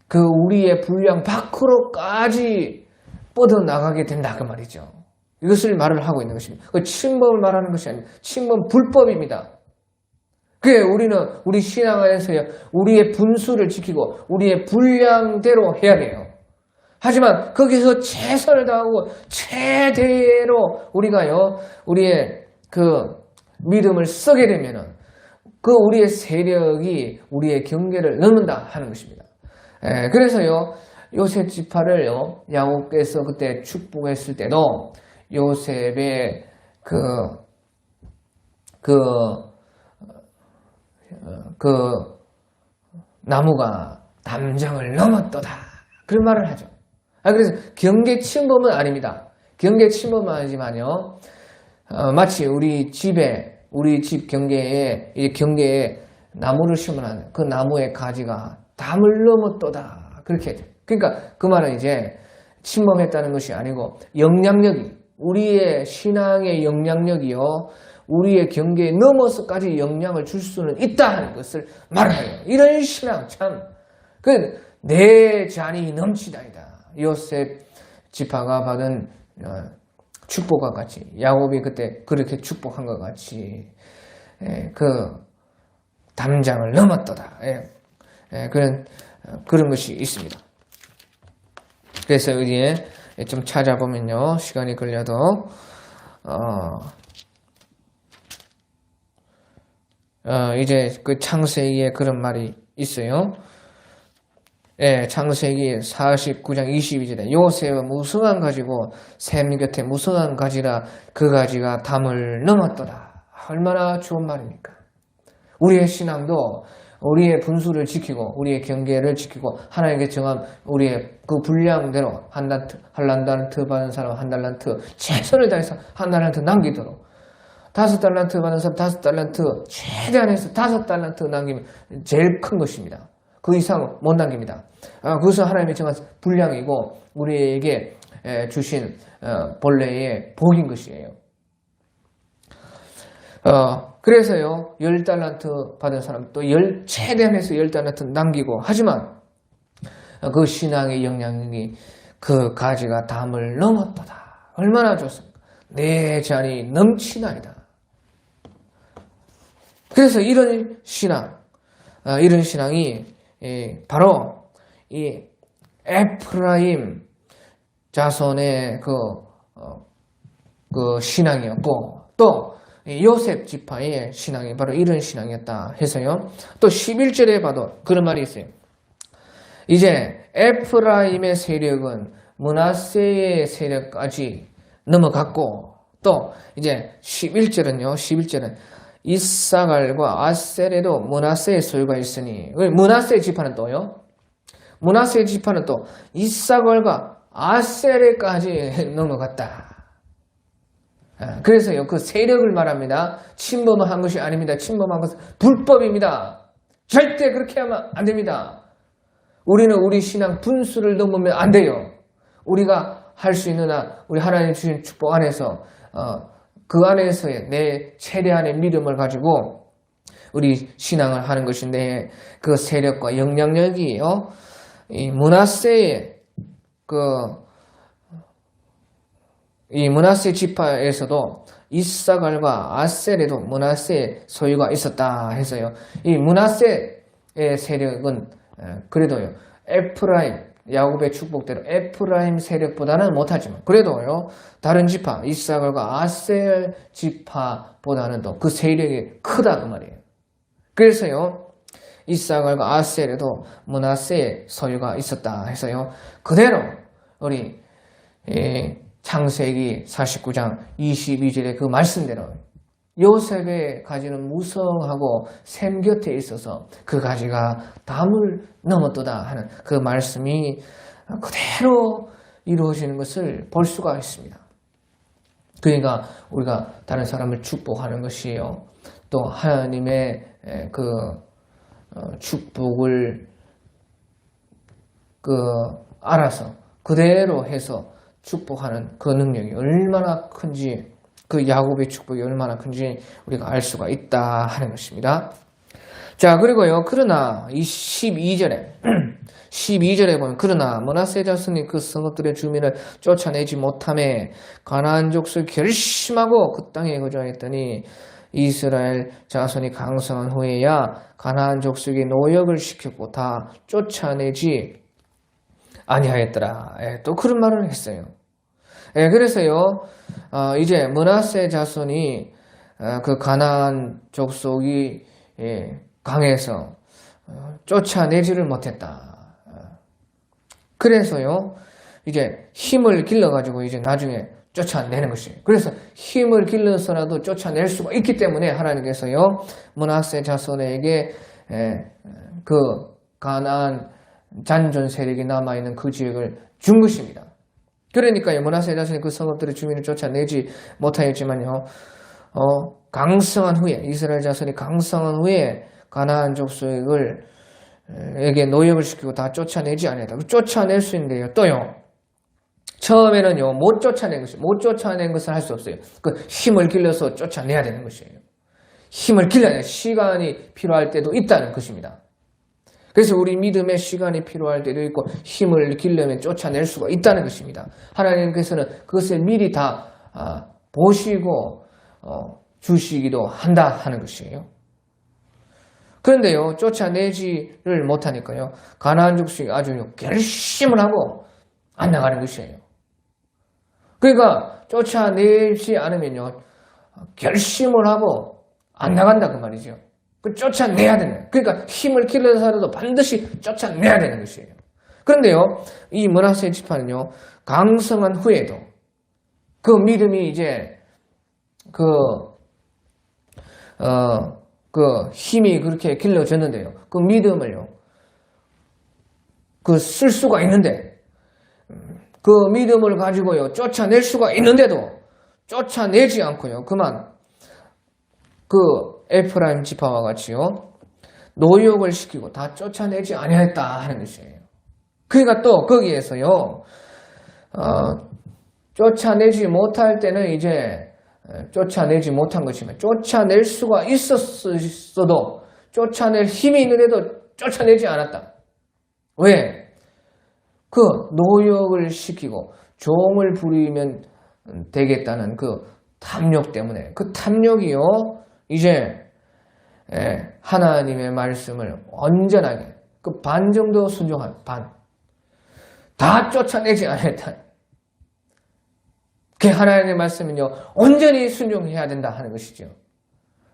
[SPEAKER 1] 그 우리의 분량 밖으로까지 뻗어나가게 된다 그 말이죠. 이것을 말을 하고 있는 것입니다. 그 침범을 말하는 것이 아닙니다. 침범 불법입니다. 그게 우리는 우리 신앙 안에서요 우리의 분수를 지키고 우리의 분량대로 해야 돼요. 하지만 거기서 최선을 다하고 최대로 우리가요 우리의 그 믿음을 쓰게 되면은 그 우리의 세력이 우리의 경계를 넘는다 하는 것입니다. 그래서요 요셉 지파를요 야곱께서 그때 축복했을 때도 요셉의 그 나무가 담장을 넘었도다 그런 말을 하죠. 그래서 경계 침범은 아닙니다. 경계 침범은 아니지만요 마치 우리 집에 우리 집 경계에 나무를 심으면 그 나무의 가지가 담을 넘었도다. 그렇게. 그러니까 그 말은 이제 침범했다는 것이 아니고 영향력이, 우리의 신앙의 영향력이요, 우리의 경계에 넘어서까지 영향을 줄 수는 있다 하는 것을 말해요. 이런 신앙 참, 내 잔이 넘치다이다. 요셉 지파가 받은 축복과 같이, 야곱이 그때 그렇게 축복한 것 같이 그 담장을 넘었도다. 그런 것이 있습니다. 그래서 여기에 좀 찾아보면요, 시간이 걸려도 이제 그 창세기에 그런 말이 있어요. 창세기 49장 22절에 요셉은 무성한 가지고 샘 곁에 무성한 가지라 그 가지가 담을 넘었더라. 얼마나 좋은 말입니까? 우리의 신앙도 우리의 분수를 지키고 우리의 경계를 지키고 하나님께 정한 우리의 그 분량대로 한 달란트 받은 사람 한 달란트 최선을 다해서 한 달란트 남기도록, 5달란트 받은 사람 5달란트 최대한 해서 5달란트 남기면 제일 큰 것입니다. 그 이상 못 남깁니다. 그것은 하나님의 정한 분량이고 우리에게 주신 본래의 복인 것이에요. 그래서요, 10달란트 받은 사람 또 최대한 해서 10달란트 남기고, 하지만 그 신앙의 영향력이 그 가지가 담을 넘었도다. 얼마나 좋습니까? 내 잔이 넘치나이다. 그래서 이런 신앙이 바로 이 에프라임 자손의 그 신앙이었고, 또 요셉 지파의 신앙이 바로 이런 신앙이었다 해서요. 또 11절에 봐도 그런 말이 있어요. 이제 에프라임의 세력은 므낫세의 세력까지 넘어갔고, 또 이제 11절은 이사갈과 아셀에도 므낫세의 소유가 있으니, 므낫세 지파는 또요, 므낫세 지파는 또 이사갈과 아셀에까지 넘어갔다. 그래서요, 그 세력을 말합니다. 침범한 것이 아닙니다. 침범한 것은 불법입니다. 절대 그렇게 하면 안 됩니다. 우리는 우리 신앙 분수를 넘으면 안 돼요. 우리가 할 수 있는 한, 우리 하나님 주신 축복 안에서, 그 안에서의 내 최대한의 믿음을 가지고 우리 신앙을 하는 것인데, 그 세력과 영향력이, 이 므낫세 지파에서도 이사갈과 아셀에도 므낫세의 소유가 있었다 해서요. 이 므낫세의 세력은 그래도요, 에프라임, 야곱의 축복대로 에프라임 세력보다는 못하지만 그래도요, 다른 지파, 이사갈과 아셀 지파보다는 또 그 세력이 크다 그 말이에요. 그래서요, 이사갈과 아셀에도 므낫세의 소유가 있었다 해서요, 그대로 우리 창세기 49장 22절의 그 말씀대로 요셉의 가지는 무성하고 샘 곁에 있어서 그 가지가 담을 넘었도다 하는 그 말씀이 그대로 이루어지는 것을 볼 수가 있습니다. 그러니까 우리가 다른 사람을 축복하는 것이에요. 또 하나님의 그 축복을 알아서 그대로 해서 축복하는 그 능력이 얼마나 큰지, 그 야곱의 축복이 얼마나 큰지 우리가 알 수가 있다 하는 것입니다. 자, 그리고요, 그러나 이 12절에 보면, 그러나 므낫세 자손이 그 성읍들의 주민을 쫓아내지 못하며 가나안 족속이 결심하고 그 땅에 거주하였더니 이스라엘 자손이 강성한 후에야 가나안 족속이 노역을 시켰고 다 쫓아내지 아니하였더라. 또 그런 말을 했어요. 그래서요, 이제 므낫세 자손이 그 가나안 족속이 강해서 쫓아내지를 못했다. 그래서요, 이제 힘을 길러가지고 이제 나중에 쫓아내는 것이에요. 그래서 힘을 길러서라도 쫓아낼 수가 있기 때문에 하나님께서요, 므낫세 자손에게 그 가나안 잔존 세력이 남아있는 그 지역을 준 것입니다. 그러니까요, 므낫세 자손이 그 성읍들의 주민을 쫓아내지 못하였지만요, 강성한 후에 이스라엘 자손이 강성한 후에 가나안 족속을 에게 노역을 시키고 다 쫓아내지 않았다. 쫓아낼 수 있는데요. 또요. 처음에는요. 못 쫓아낸 것을 할 수 없어요. 그 힘을 길러서 쫓아내야 되는 것이에요. 힘을 길러야 시간이 필요할 때도 있다는 것입니다. 그래서 우리 믿음에 시간이 필요할 때도 있고 힘을 길려면 쫓아낼 수가 있다는 것입니다. 하나님께서는 그것을 미리 다 보시고 주시기도 한다 하는 것이에요. 그런데요, 쫓아내지를 못하니까요, 가나안 족속이 아주 결심을 하고 안 나가는 것이에요. 그러니까 쫓아내지 않으면요, 결심을 하고 안 나간다 그 말이죠. 쫓아내야 되는 거예요. 그러니까 힘을 길러서라도 반드시 쫓아내야 되는 것이에요. 그런데요, 이 므낫세 지파는요, 강성한 후에도 그 믿음이 이제 그 힘이 그렇게 길러졌는데요. 그 믿음을요, 쓸 수가 있는데, 그 믿음을 가지고요, 쫓아낼 수가 있는데도 쫓아내지 않고요, 그만 에프라임 지파와 같이요, 노역을 시키고 다 쫓아내지 아니했다 하는 것이에요. 그러니까 또 거기에서요, 쫓아내지 못할 때는 이제 쫓아내지 못한 것이면 쫓아낼 수가 있었어도 쫓아낼 힘이 있는데도 쫓아내지 않았다. 왜? 그 노역을 시키고 종을 부리면 되겠다는 그 탐욕 때문에, 그 탐욕이요 이제 하나님의 말씀을 온전하게 그 반 정도 순종한 반 다 쫓아내지 않았다. 그 하나님의 말씀은요 온전히 순종해야 된다 하는 것이죠.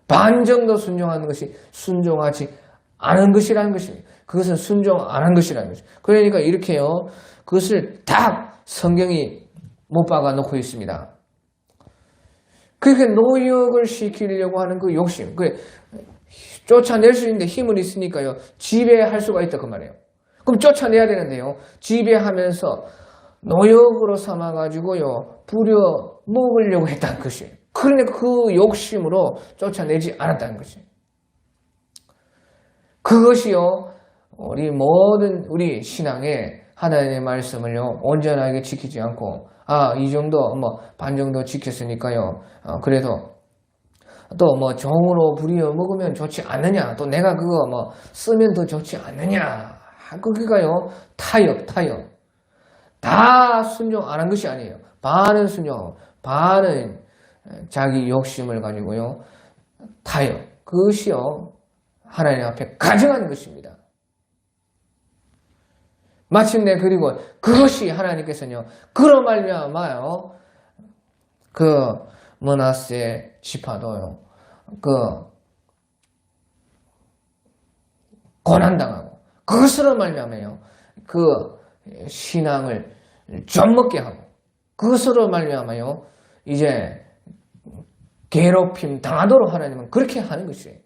[SPEAKER 1] 반 정도 순종하는 것이 순종하지 않은 것이라는 것입니다. 그것은 순종 안 한 것이라는 것이죠. 그러니까 이렇게요 그것을 딱 성경이 못 박아 놓고 있습니다. 그렇게 노역을 시키려고 하는 그 욕심, 쫓아낼 수 있는데 힘은 있으니까요 지배할 수가 있다 그 말이에요. 그럼 쫓아내야 되는데요, 지배하면서 노역으로 삼아가지고요 부려 먹으려고 했다는 것이에요. 그러니까 그 욕심으로 쫓아내지 않았다는 것이에요. 그것이요 우리 신앙에 하나님의 말씀을요 온전하게 지키지 않고 이 정도 반 정도 지켰으니까요 그래도 또 종으로 부려 먹으면 좋지 않느냐, 또 내가 그거 쓰면 더 좋지 않느냐, 그게가요 타협 다 순종 안 한 것이 아니에요. 반은 순종, 반은 자기 욕심을 가지고요 타협, 그것이요 하나님 앞에 가증하는 것입니다. 마침내 그리고 그것이 하나님께서는요 그로 말미암아요 그 므낫세 지파도요 고난당하고 그것으로 말미암아요 그 신앙을 좀 먹게 하고 그것으로 말미암아요 이제 괴롭힘 당하도록 하나님은 그렇게 하는 것이에요.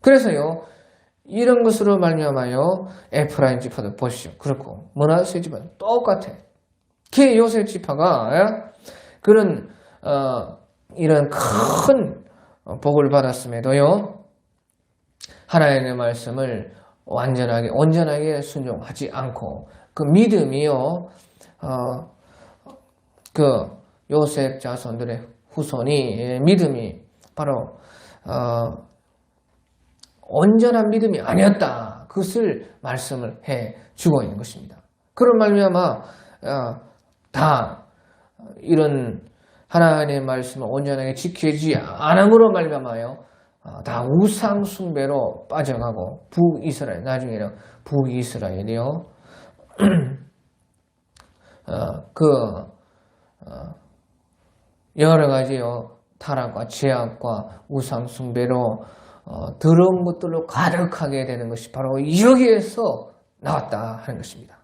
[SPEAKER 1] 그래서요 이런 것으로 말미암아요 에프라임 지파도 보시죠. 그렇고 므낫세 지파도 똑같아. 그 요셉 지파가 그런 이런 큰 복을 받았음에도요 하나님의 말씀을 온전하게 순종하지 않고 그 믿음이요 그 요셉 자손들의 후손이 믿음이 바로 온전한 믿음이 아니었다. 그것을 말씀을 해주고 있는 것입니다. 그런 말미암아 다 이런 하나님의 말씀을 온전하게 지키지 않음으로 말미암아요 다 우상 숭배로 빠져가고 북이스라엘, 나중에는 북이스라엘이요 여러 가지요 타락과 죄악과 우상 숭배로 더러운 것들로 가득하게 되는 것이 바로 여기에서 나왔다 하는 것입니다.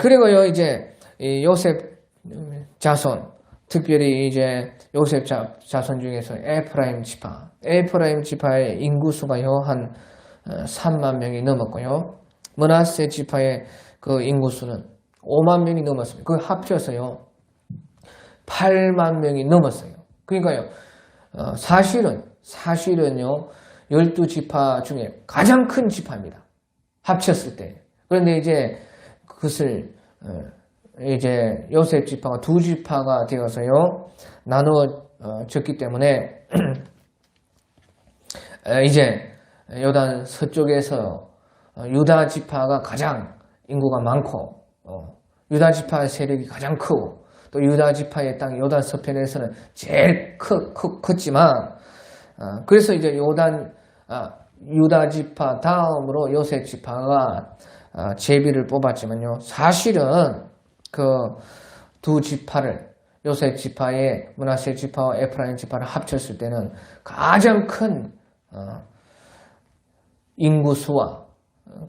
[SPEAKER 1] 그리고요 이제 요셉 자손, 특별히 이제 요셉 자손 중에서 에프라임 지파의 인구수가요 한 3만 명이 넘었고요. 므낫세 지파의 그 인구수는 5만 명이 넘었습니다. 그 합쳐서요 8만 명이 넘었어요. 그러니까요, 사실은요, 12지파 중에 가장 큰 지파입니다. 합쳤을 때. 그런데 이제 그것을, 이제 요셉 지파가 두 지파가 되어서요, 나누어졌기 때문에, 이제 요단 서쪽에서 유다 지파가 가장 인구가 많고, 유다 지파의 세력이 가장 크고, 또 유다 지파의 땅 요단 서편에서는 제일 컸지만, 그래서 이제 유다 지파 다음으로 요셉 지파가 제비를 뽑았지만요, 사실은 그 두 지파를, 요셉 지파의 므낫세 지파와 에프라임 지파를 합쳤을 때는 가장 큰 인구수와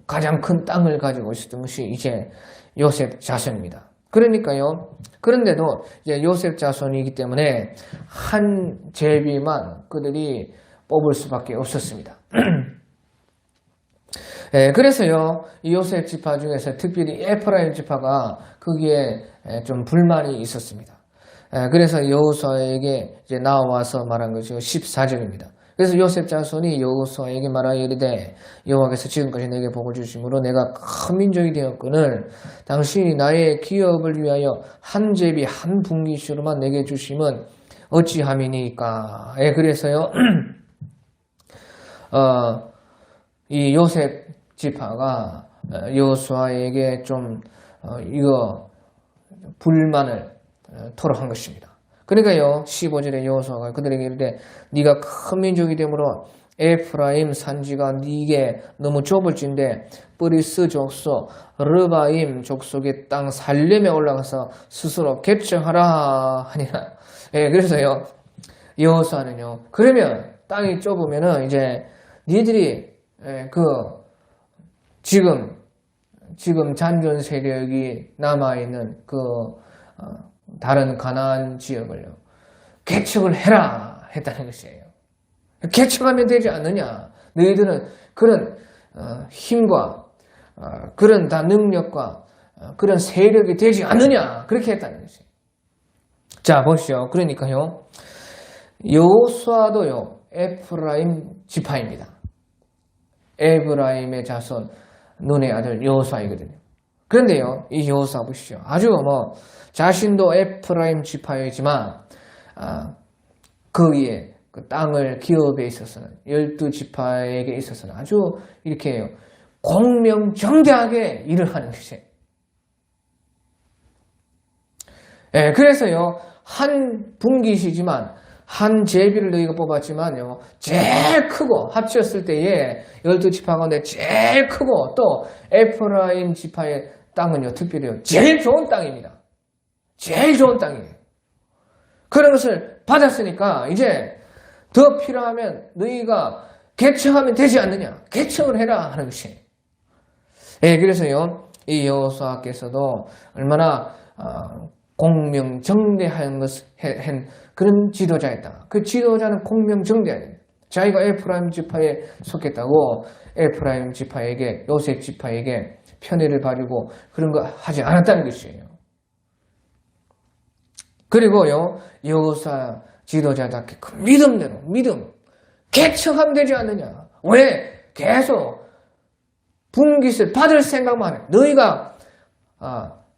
[SPEAKER 1] 가장 큰 땅을 가지고 있었던 것이 이제 요셉 자손입니다. 그러니까요, 그런데도 이제 요셉 자손이기 때문에 한 제비만 그들이 뽑을 수밖에 없었습니다. 그래서요, 이 요셉 지파 중에서 특별히 에프라임 지파가 거기에 좀 불만이 있었습니다. 그래서 여호수아에게 이제 나와서 말한 것이 14절입니다. 그래서 요셉 자손이 여호수아에게 말하여 이르되 여호와께서 지금까지 내게 복을 주심으로 내가 큰 민족이 되었거늘 당신이 나의 기업을 위하여 한 제비 한 분깃으로만 내게 주심은 어찌함이니까. 그래서요, 이 요셉 지파가 여호수아에게 좀 이거 불만을 토로한 것입니다. 그러니까요, 15절에 여호수아가 그들에게 이르되 네가 큰 민족이 되므로 에프라임 산지가 네게 너무 좁을진데 브리스 족속 르바임 족속의 땅 살렘에 올라가서 스스로 개척하라 하니라. 그래서요, 여호수아는요, 그러면 땅이 좁으면은 이제 니들이 지금 잔존 세력이 남아있는 다른 가나안 지역을요, 개척을 해라 했다는 것이에요. 개척하면 되지 않느냐. 너희들은 그런 힘과 그런 다 능력과 그런 세력이 되지 않느냐. 그렇게 했다는 것이에요. 자, 보시죠. 그러니까요, 여호수아도요, 에프라임 지파입니다. 에브라임의 자손 눈의 아들 여호수아이거든요. 그런데요, 이 여호수아 보시죠. 아주 자신도 에프라임 지파이지만 거기에 그 땅을 기업에 있어서는 12지파에게 있어서는 아주 이렇게 공명정대하게 일을 하는 것이에요. 그래서요, 한 분깃이지만 한 제비를 너희가 뽑았지만요, 제일 크고 합쳤을 때에 12지파 가운데 제일 크고 또 에프라임 지파의 땅은요, 특별히요, 제일 좋은 땅입니다. 제일 좋은 땅이에요. 그런 것을 받았으니까 이제 더 필요하면 너희가 개척하면 되지 않느냐. 개척을 해라 하는 것이에요. 그래서요, 이 여호수아께서도 얼마나 공명정대한 것을 한 그런 지도자였다. 그 지도자는 공명정대해요. 자기가 에프라임 지파에 속했다고 에프라임 지파에게, 요셉 지파에게 편애를 가지고 그런 거 하지 않았다는 것이에요. 그리고요, 여호수아 지도자답게 그 믿음대로, 개척하면 되지 않느냐. 왜 계속 분깃을 받을 생각만 해. 너희가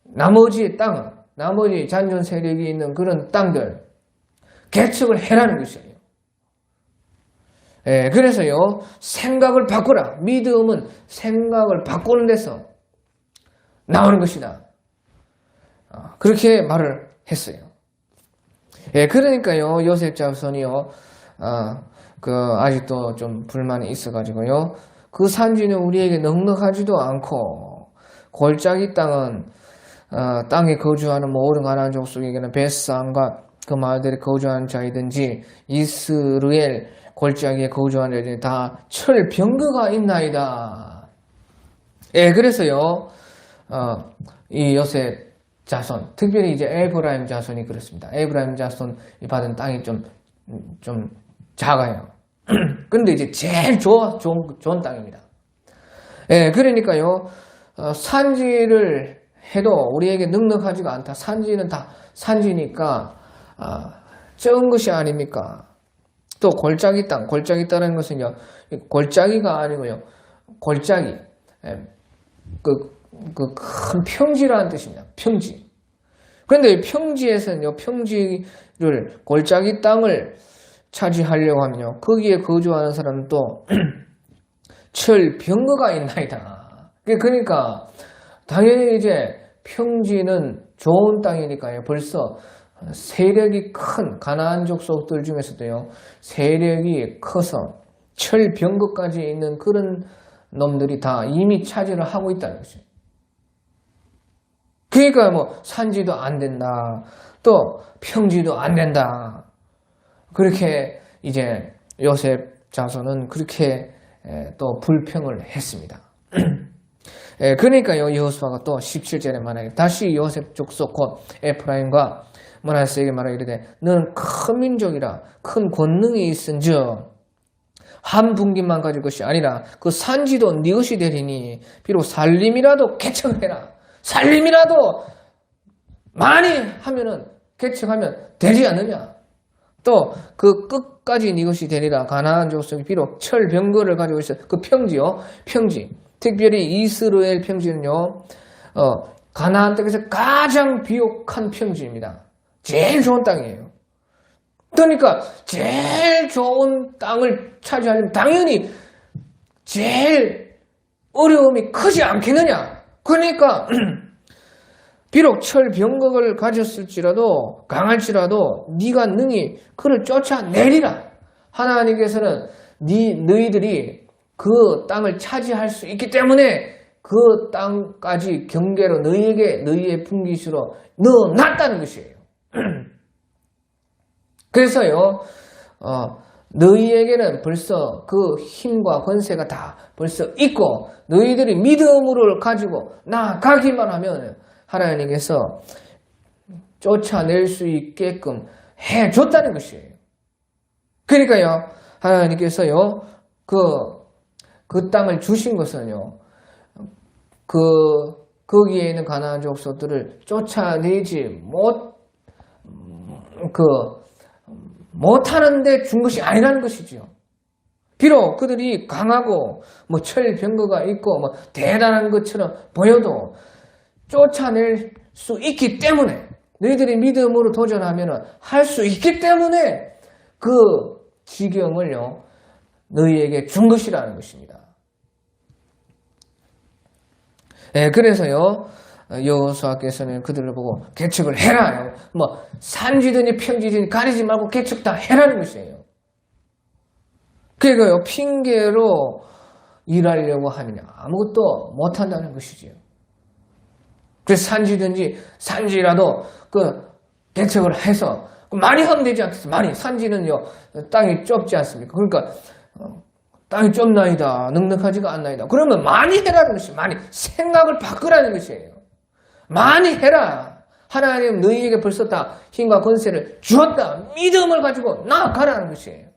[SPEAKER 1] 나머지 땅은, 나머지 잔존 세력이 있는 그런 땅들 개척을 해라는 것이에요. 그래서요, 생각을 바꾸라. 믿음은 생각을 바꾸는 데서 나오는 것이다. 그렇게 말을 했어요. 그러니까요, 요셉 자손이요, 아직도 좀 불만이 있어가지고요, 그 산지는 우리에게 넉넉하지도 않고, 골짜기 땅은, 땅에 거주하는 모든 가나안 족속에게는 벳산과 그 마을들에 거주하는 자이든지, 이스라엘 골짜기에 거주하는 자들이 다 철병거가 있나이다. 그래서요, 이 요셉 자손, 특별히 이제 에브라임 자손이 그렇습니다. 에브라임 자손이 받은 땅이 좀 작아요. 근데 이제 제일 좋은 땅입니다. 그러니까요, 산지를 해도 우리에게 넉넉하지가 않다. 산지는 다 산지니까, 적은 것이 아닙니까? 또 골짜기 땅, 골짜기 땅이라는 것은요, 골짜기가 아니고요, 골짜기, 큰 평지라는 뜻입니다. 평지. 그런데 평지에서는요, 평지를, 골짜기 땅을 차지하려고 하면요, 거기에 거주하는 사람은 또 철병거가 있나이다. 그러니까 당연히 이제 평지는 좋은 땅이니까요. 벌써 세력이 큰 가나안 족속들 중에서도요. 세력이 커서 철병거까지 있는 그런 놈들이 다 이미 차지를 하고 있다는 거죠. 그러니까 뭐 산지도 안 된다. 또 평지도 안 된다. 그렇게 이제 요셉 자손은 그렇게 또 불평을 했습니다. 그러니까요, 여호수아가 또 17절에 말하기를 다시 요셉 족속 곧 에프라임과 므낫세에게 말하기를 너는 큰 민족이라 큰 권능이 있은즉 한 분기만 가질 것이 아니라 그 산지도 네 것이 되리니 비록 살림이라도 개척해라. 살림이라도 많이 하면은 개척하면 되지 않느냐. 또 그 끝까지 네 것이 되리라. 가나안 족속이 비록 철병거를 가지고 있어 그 평지요, 평지. 특별히 이스라엘 평지는요, 가나안 땅에서 가장 비옥한 평지입니다. 제일 좋은 땅이에요. 그러니까 제일 좋은 땅을 차지하려면 당연히 제일 어려움이 크지 않겠느냐. 그러니까 비록 철병거를 가졌을지라도 강할지라도 네가 능히 그를 쫓아내리라. 하나님께서는 너희들이 그 땅을 차지할 수 있기 때문에 그 땅까지 경계로 너희에게 너희의 분깃으로 넣어놨다는 것이에요. 그래서요, 너희에게는 벌써 그 힘과 권세가 다 벌써 있고 너희들이 믿음을 가지고 나아가기만 하면 하나님께서 쫓아낼 수 있게끔 해줬다는 것이에요. 그러니까요, 하나님께서요, 그 땅을 주신 것은요, 거기에 있는 가나안 족속들을 쫓아내지 못하는데 준 것이 아니라는 것이죠. 비록 그들이 강하고 뭐 철병거가 있고 뭐 대단한 것처럼 보여도 쫓아낼 수 있기 때문에 너희들이 믿음으로 도전하면 할 수 있기 때문에 그 지경을요 너희에게 준 것이라는 것입니다. 그래서요 여호수아께서는 그들을 보고 개척을 해라. 뭐 산지든지 평지든지 가리지 말고 개척 다 해라는 것이에요. 그러니까요 핑계로 일하려고 하느냐 아무것도 못한다는 것이지요. 그래서 산지라도 그 개척을 해서 많이 하면 되지 않겠습니까? 많이 산지는요 땅이 좁지 않습니까? 그러니까 땅이 좁나이다 넉넉하지가 않나이다. 그러면 많이 해라는 것이 많이 생각을 바꾸라는 것이에요. 많이 해라. 하나님 너희에게 벌써 다 힘과 권세를 주었다. 믿음을 가지고 나아가라는 것이에요.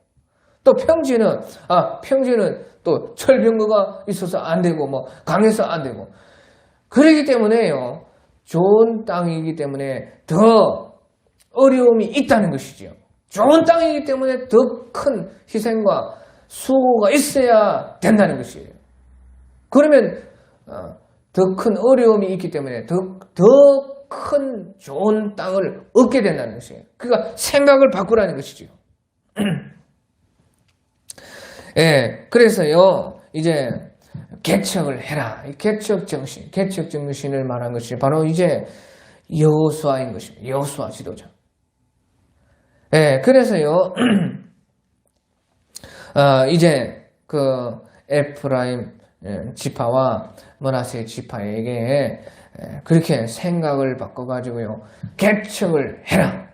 [SPEAKER 1] 또 평지는 또 철병거가 있어서 안 되고 뭐 강해서 안 되고 그렇기 때문에요. 좋은 땅이기 때문에 더 어려움이 있다는 것이죠. 좋은 땅이기 때문에 더 큰 희생과 수고가 있어야 된다는 것이에요. 그러면 더 큰 어려움이 있기 때문에 더 큰 좋은 땅을 얻게 된다는 것이에요. 그러니까 생각을 바꾸라는 것이죠. 그래서요 이제 개척을 해라. 개척 정신을 말한 것이 바로 이제 여호수아인 것입니다. 여호수아 지도자. 그래서요 이제 그 에프라임 지파와 므낫세 지파에게 그렇게 생각을 바꿔가지고요 개척을 해라.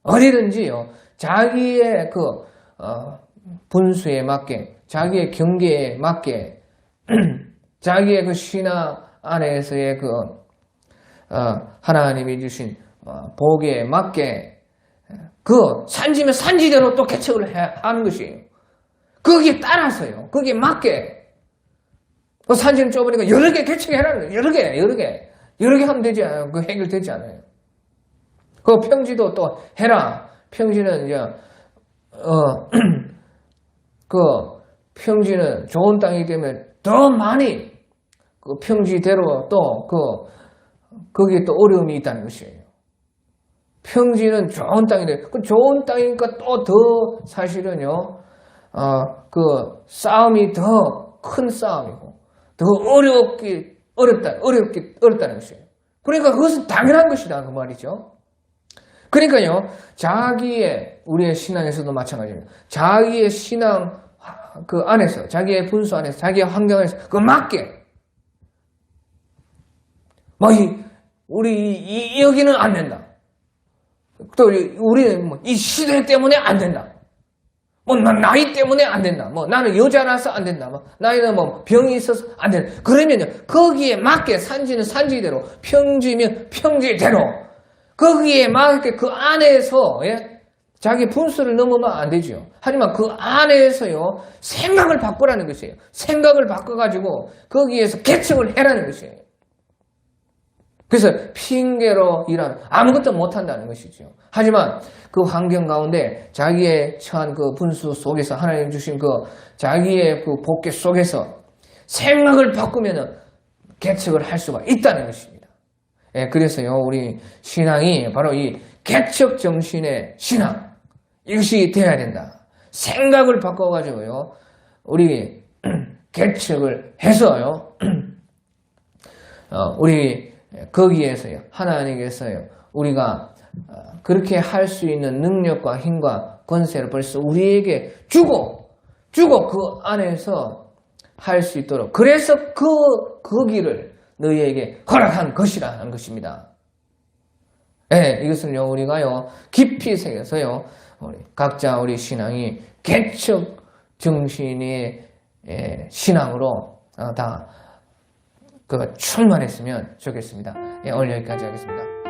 [SPEAKER 1] 어디든지요 자기의 그 분수에 맞게 자기의 경계에 맞게 자기의 그 신앙 안에서의 그 하나님이 주신 복에 맞게 그 산지면 산지대로 또 개척을 하는 것이에요. 거기에 따라서요. 거기에 맞게. 산지는 좁으니까 여러 개 개척해라는 거예요. 여러 개 하면 되지 않아요. 그 해결되지 않아요. 그 평지도 또 해라. 평지는 이제 그 평지는 좋은 땅이기 때문에 더 많이 그 평지대로 또 거기에 또 어려움이 있다는 것이에요. 평지는 좋은 땅인데 그 좋은 땅이니까 또 더 사실은요 그 싸움이 더 큰 싸움이고 더 어렵다는 것이에요. 그러니까 그것은 당연한 것이다 그 말이죠. 그러니까요 우리의 신앙에서도 마찬가지입니다. 자기의 신앙 그 안에서 자기의 분수 안에서 자기의 환경 안에서 그 맞게 우리 여기는 안 된다. 또 우리는 이 시대 때문에 안 된다. 나이 때문에 안 된다. 나는 여자라서 안 된다. 나이는 병이 있어서 안 된다. 그러면요, 거기에 맞게 산지는 산지대로, 평지면 평지대로, 거기에 맞게 그 안에서, 자기 분수를 넘으면 안 되죠. 하지만 그 안에서요, 생각을 바꾸라는 것이에요. 생각을 바꿔가지고, 거기에서 개척을 해라는 것이에요. 그래서 핑계로 일하면 아무것도 못한다는 것이죠. 하지만 그 환경 가운데 자기의 처한 그 분수 속에서 하나님 주신 그 자기의 그 복개 속에서 생각을 바꾸면 개척을 할 수가 있다는 것입니다. 그래서요 우리 신앙이 바로 이 개척 정신의 신앙 이것이 되어야 된다. 생각을 바꿔가지고요 우리 개척을 해서요 우리 거기에서요 하나님께서요 우리가 그렇게 할 수 있는 능력과 힘과 권세를 벌써 우리에게 주고 그 안에서 할 수 있도록 그래서 거기를 너희에게 허락한 것이라는 것입니다. 이것은요 우리가요 깊이 새겨서요 각자 우리 신앙이 개척 정신의 신앙으로 다 충만했으면 좋겠습니다. 오늘 여기까지 하겠습니다.